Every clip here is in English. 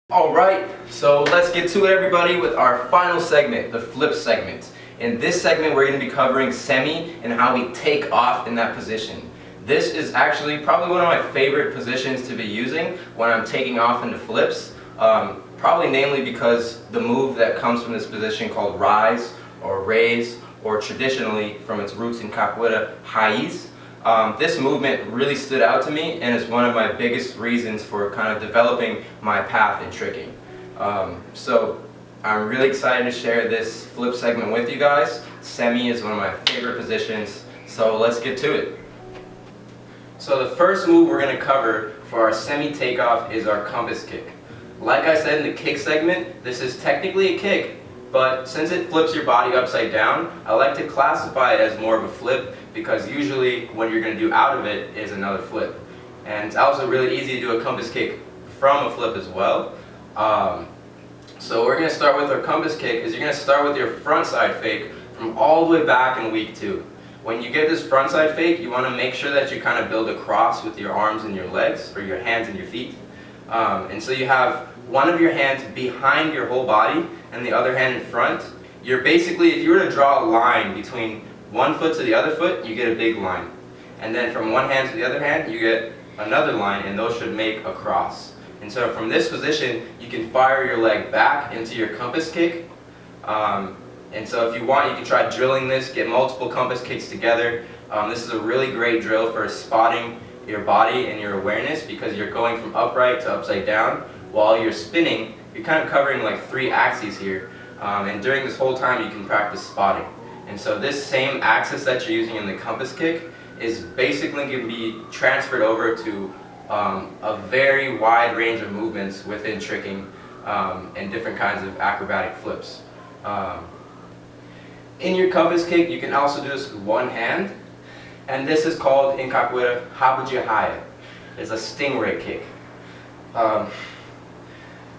Alright, so let's get to it, everybody, with our final segment, the flip segment. In this segment we're going to be covering semi and how we take off in that position. This is actually probably one of my favorite positions to be using when I'm taking off into flips. Probably namely because the move that comes from this position called Raiz or Raiz, or traditionally from its roots in capoeira, Raiz. This movement really stood out to me and is one of my biggest reasons for kind of developing my path in tricking. So I'm really excited to share this flip segment with you guys. Semi is one of my favorite positions, so let's get to it. So the first move we're going to cover for our semi takeoff is our compass kick. Like I said in the kick segment, this is technically a kick, but since it flips your body upside down, I like to classify it as more of a flip because usually what you're going to do out of it is another flip. And it's also really easy to do a compass kick from a flip as well. So we're going to start with our compass kick. You're going to start with your front side fake from all the way back in week 2. When you get this front side fake, you want to make sure that you kind of build a cross with your arms and your legs, or your hands and your feet. And so you have one of your hands behind your whole body and the other hand in front. You're basically, if you were to draw a line between one foot to the other foot, you get a big line. And then from one hand to the other hand, you get another line, and those should make a cross. And so from this position, you can fire your leg back into your compass kick. And so if you want, you can try drilling this, get multiple compass kicks together. This is a really great drill for spotting your body and your awareness, because you're going from upright to upside down. While you're spinning, you're kind of covering like 3 axes here. And during this whole time, you can practice spotting. And so this same axis that you're using in the compass kick is basically going to be transferred over to a very wide range of movements within tricking and different kinds of acrobatic flips. In your compass kick, you can also do this with one hand, and this is called in capoeira rabujihaya. It's a stingray kick.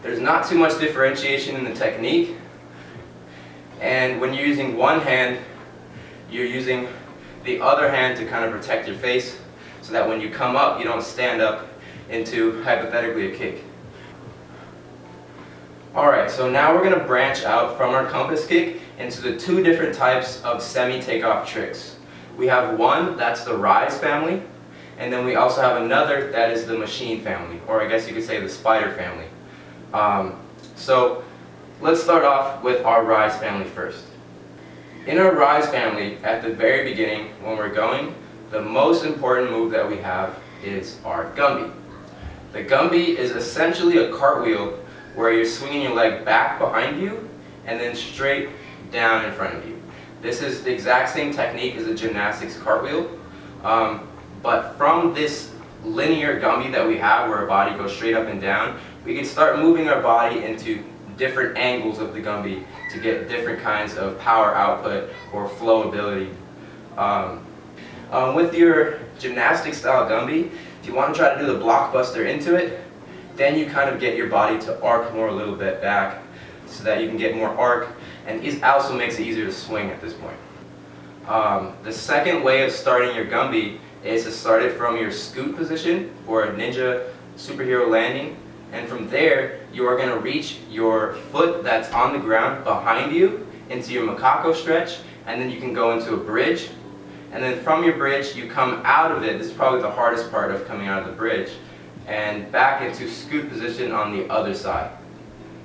There's not too much differentiation in the technique, and when you're using one hand, you're using the other hand to kind of protect your face, so that when you come up, you don't stand up into hypothetically a kick. Alright, so now we're going to branch out from our compass kick into the 2 different types of semi takeoff tricks. We have one that's the Raiz family, and then we also have another that is the machine family, or I guess you could say the Spyder family. So let's start off with our Raiz family first. In our Raiz family, at the very beginning, when we're going, the most important move that we have is our Gumby. The Gumby is essentially a cartwheel where you're swinging your leg back behind you and then straight down in front of you. This is the exact same technique as a gymnastics cartwheel, but from this linear Gumby that we have where our body goes straight up and down, we can start moving our body into different angles of the Gumby to get different kinds of power output or flow ability. With your gymnastic style Gumby, if you want to try to do the blockbuster into it, then you kind of get your body to arc more a little bit back so that you can get more arc, and it also makes it easier to swing at this point. The second way of starting your Gumby is to start it from your scoot position, or a ninja superhero landing, and from there you are going to reach your foot that's on the ground behind you into your macaco stretch, and then you can go into a bridge, and then from your bridge you come out of it. This is probably the hardest part of coming out of the bridge, and back into scoot position on the other side.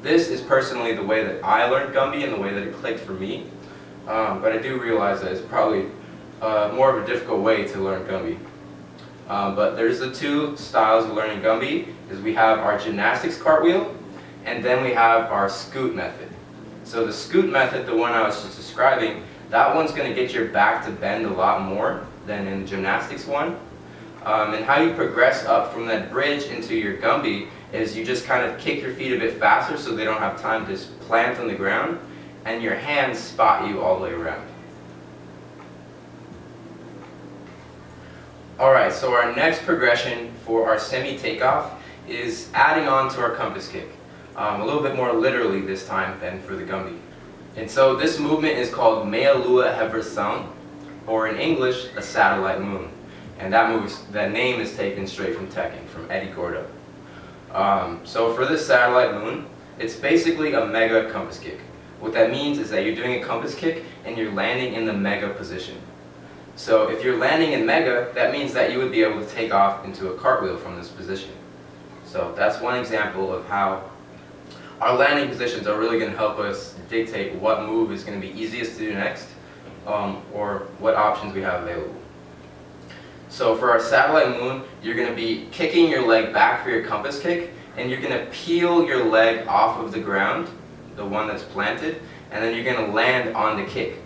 This is personally the way that I learned Gumby and the way that it clicked for me, but I do realize that it's probably more of a difficult way to learn Gumby. But there's the 2 styles of learning Gumby. We have our gymnastics cartwheel, and then we have our scoot method. So the scoot method, the one I was just describing, that one's going to get your back to bend a lot more than in the gymnastics one. And how you progress up from that bridge into your Gumby is you just kind of kick your feet a bit faster so they don't have time to plant on the ground, and your hands spot you all the way around. Alright, so our next progression for our semi takeoff is adding on to our compass kick. A little bit more literally this time than for the Gumby. And so this movement is called Meia Lua Reversão, or in English, a satellite moon. And that name is taken straight from Tekken, from Eddie Gordo. So for this satellite moon, it's basically a mega compass kick. What that means is that you're doing a compass kick and you're landing in the mega position. So if you're landing in mega, that means that you would be able to take off into a cartwheel from this position. So that's one example of how our landing positions are really going to help us dictate what move is going to be easiest to do next, or what options we have available. So for our satellite moon, you're going to be kicking your leg back for your compass kick, and you're going to peel your leg off of the ground, the one that's planted, and then you're going to land on the kick.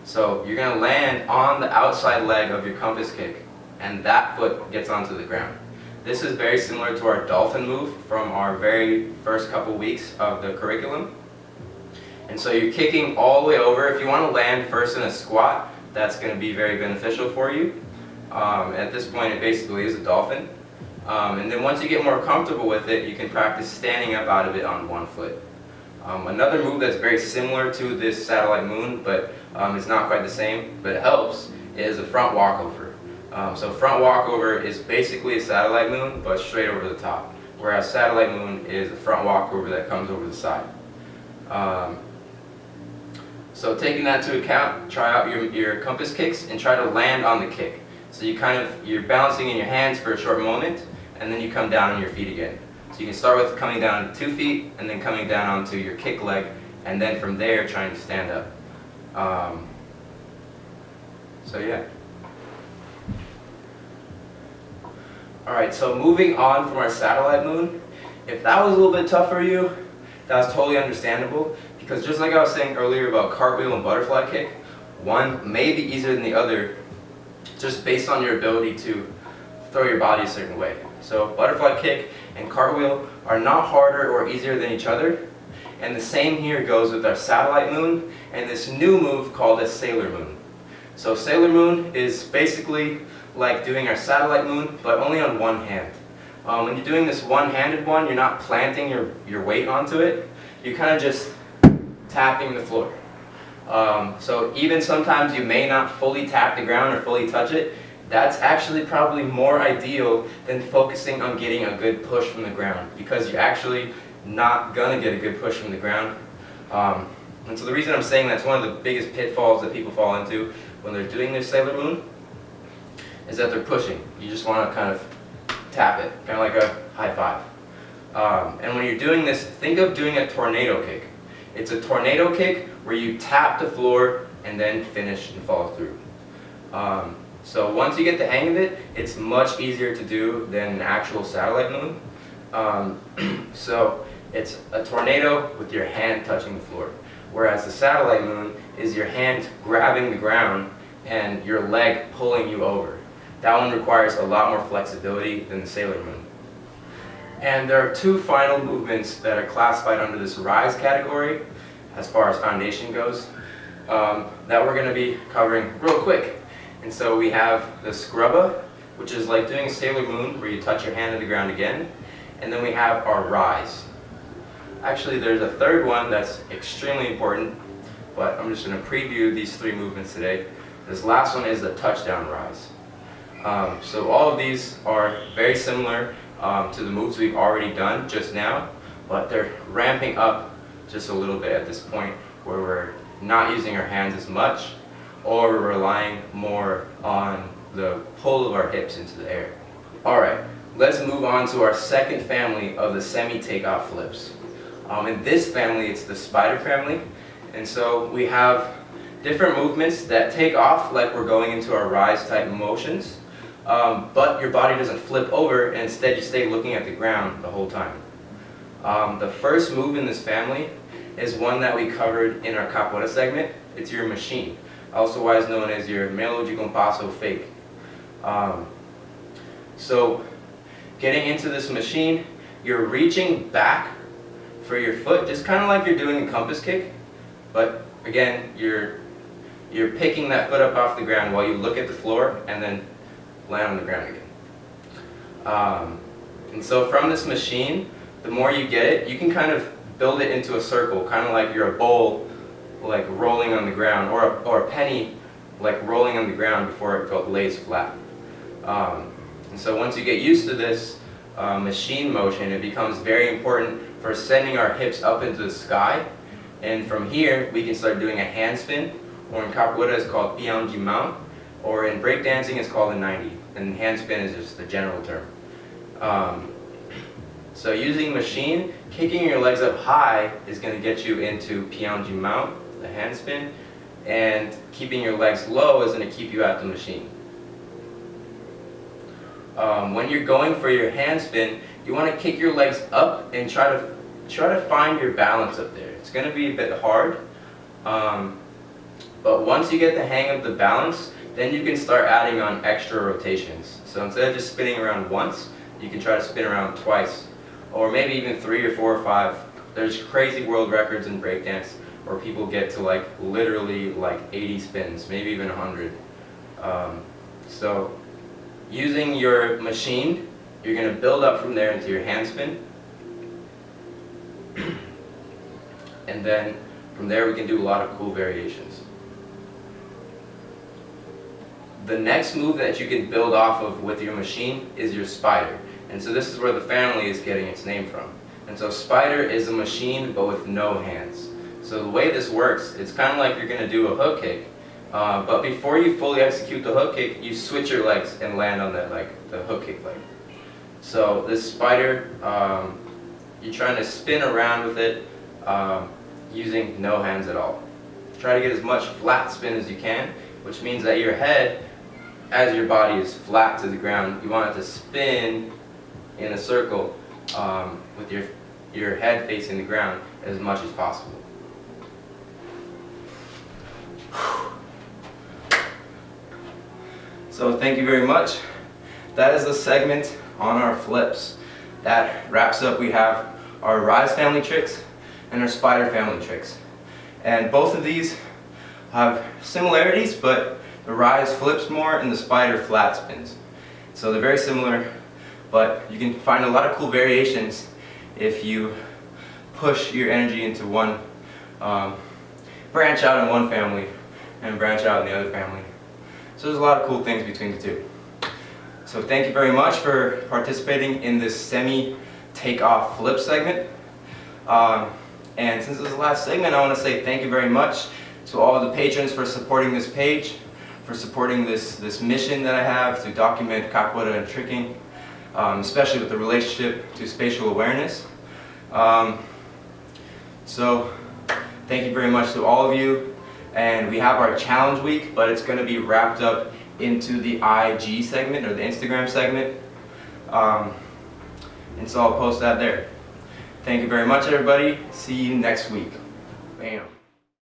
So you're going to land on the outside leg of your compass kick, and that foot gets onto the ground. This is very similar to our dolphin move from our very first couple weeks of the curriculum. And so you're kicking all the way over. If you want to land first in a squat, that's going to be very beneficial for you. At this point, it basically is a dolphin. And then once you get more comfortable with it, you can practice standing up out of it on one foot. Another move that's very similar to this satellite moon, but it's not quite the same, but it helps, is a front walkover. So front walkover is basically a satellite moon, but straight over the top, whereas satellite moon is a front walkover that comes over the side. So taking that into account, try out your compass kicks and try to land on the kick. So you're balancing in your hands for a short moment, and then you come down on your feet again. So you can start with coming down to 2 feet, and then coming down onto your kick leg, and then from there trying to stand up. So yeah. Alright, so moving on from our satellite moon, if that was a little bit tough for you, that's totally understandable, because just like I was saying earlier about cartwheel and butterfly kick, one may be easier than the other just based on your ability to throw your body a certain way. So butterfly kick and cartwheel are not harder or easier than each other, and the same here goes with our satellite moon and this new move called a sailor moon. So sailor moon is basically like doing our satellite moon, but only on one hand. When you're doing this one-handed one, you're not planting your weight onto it. You're kind of just tapping the floor. So even sometimes you may not fully tap the ground or fully touch it. That's actually probably more ideal than focusing on getting a good push from the ground, because you're actually not going to get a good push from the ground. And so the reason I'm saying that's one of the biggest pitfalls that people fall into when they're doing their sailor moon is that they're pushing. You just want to kind of tap it, kind of like a high five. And when you're doing this, think of doing a tornado kick. It's a tornado kick where you tap the floor and then finish and follow through. So once you get the hang of it, it's much easier to do than an actual satellite moon. So it's a tornado with your hand touching the floor, whereas the satellite moon is your hand grabbing the ground and your leg pulling you over. That one requires a lot more flexibility than the sailor moon. And there are two final movements that are classified under this Raiz category as far as foundation goes, that we're going to be covering real quick. And so we have the scrubba, which is like doing a sailor moon where you touch your hand to the ground again. And then we have our Raiz. Actually, there's a third one that's extremely important, but I'm just going to preview these three movements today. This last one is the touchdown Raiz. So all of these are very similar to the moves we've already done just now, but they're ramping up just a little bit at this point where we're not using our hands as much, or we're relying more on the pull of our hips into the air. Alright, let's move on to our second family of the Semi Takeoff flips. In this family, it's the Spyder family, and so we have different movements that take off like we're going into our Raiz type motions, but your body doesn't flip over, and instead you stay looking at the ground the whole time. The first move in this family is one that we covered in our capoeira segment. It's your machine, also otherwise known as your melo de compasso fake. So getting into this machine, you're reaching back for your foot, just kind of like you're doing a compass kick, but again, you're picking that foot up off the ground while you look at the floor and then land on the ground again. And so from this machine, the more you get it, you can kind of build it into a circle, kind of like you're a bowl like rolling on the ground, or a penny like rolling on the ground before it lays flat. And so once you get used to this, machine motion, it becomes very important for sending our hips up into the sky. And from here, we can start doing a handspin, or in capoeira it's called peão de mão, or in breakdancing it's called a 90. And handspin is just the general term. So using machine, kicking your legs up high is going to get you into peão de mão, the handspin, and keeping your legs low is going to keep you at the machine. When you're going for your handspin, you want to kick your legs up and try to find your balance up there. It's going to be a bit hard, but once you get the hang of the balance, then you can start adding on extra rotations. So instead of just spinning around once, you can try to spin around twice, or maybe even 3 or 4 or 5. There's crazy world records in breakdance where people get to like literally like 80 spins, maybe even 100. So using your machine, you're going to build up from there into your handspin, and then from there we can do a lot of cool variations. The next move that you can build off of with your machine is your Spyder. And so this is where the family is getting its name from. And so Spyder is a machine but with no hands. So the way this works, it's kind of like you're going to do a hook kick, but before you fully execute the hook kick, you switch your legs and land on that leg, the hook kick leg. So this Spyder, you're trying to spin around with it using no hands at all. Try to get as much flat spin as you can, which means that your head, as your body is flat to the ground, you want it to spin in a circle with your head facing the ground as much as possible. So thank you very much. That is the segment on our flips. That wraps up. We have our Raiz family tricks and our Spyder family tricks. And both of these have similarities, but the Raiz flips more and the Spyder flat spins. So they're very similar, but you can find a lot of cool variations if you push your energy into one, branch out in one family and branch out in the other family. So there's a lot of cool things between the two. So thank you very much for participating in this Semi Takeoff flip segment. And since this is the last segment, I want to say thank you very much to all of the patrons for supporting this page, for supporting this mission that I have to document capoeira and tricking, especially with the relationship to spatial awareness. So thank you very much to all of you. And we have our challenge week, but it's going to be wrapped up into the IG segment, or the Instagram segment. And so I'll post that there. Thank you very much, everybody. See you next week. Bam.